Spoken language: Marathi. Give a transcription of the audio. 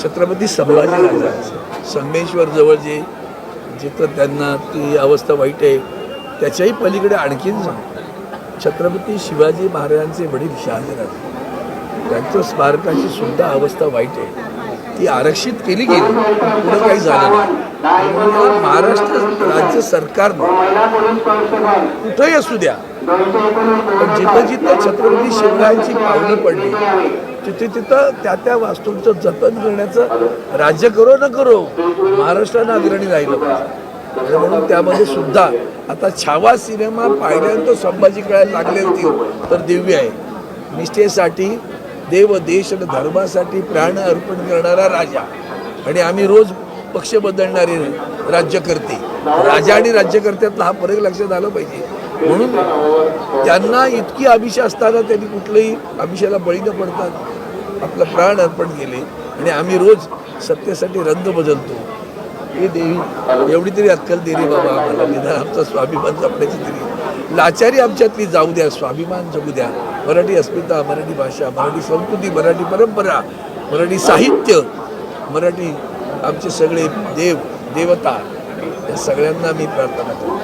छत्रपती संभाजीराजांचं संगमेश्वर जवळ जिथं त्यांना ती अवस्था वाईट आहे त्याच्याही पलीकडे आणखीन छत्रपती शिवाजी महाराजांचे वडील शहाजीराजे त्यांचं स्मारकाची सुद्धा अवस्था वाईट आहे, ती आरक्षित केली गेली, पुढे काही झालं नाही. महाराष्ट्र राज्य सरकारनं कुठंही असू द्या, पण जिथं जिथं छत्रपती शिवरायांची पावलं पडली तिथे तिथं त्या वास्तूंचं जतन करण्याचं राज्य करो न करो महाराष्ट्रानं अग्रणी राहिलं पाहिजे. आणि म्हणून त्यामध्ये सुद्धा आता छावा सिनेमा पाहिल्यानंतर संभाजी कळायला लागले असतील तर दिव्य आहे. निष्ठेसाठी देव देश आणि धर्मासाठी प्राण अर्पण करणारा राजा आणि आम्ही रोज पक्ष बदलणारे राज्यकर्ते, राजा आणि राज्यकर्त्यातला हा फरक लक्षात आला पाहिजे. म्हणून त्यांना इतकी अभिषा असताना त्यांनी कुठल्याही अभिषेला बळी न पडतात आपलं प्राण अर्पण केले आणि आम्ही रोज सत्तेसाठी रंग बदलतो. हे देवी एवढी तरी अक्कल दे रे बाबा आम्हाला, निदान आमचा स्वाभिमान जपण्याची तरी लाचारी आमच्यातली जाऊ द्या, स्वाभिमान जगू द्या. मराठी अस्मिता, मराठी भाषा, मराठी संस्कृती, मराठी परंपरा, मराठी साहित्य, मराठी आमचे सगळे देव देवता या सगळ्यांना मी प्रार्थना करतो.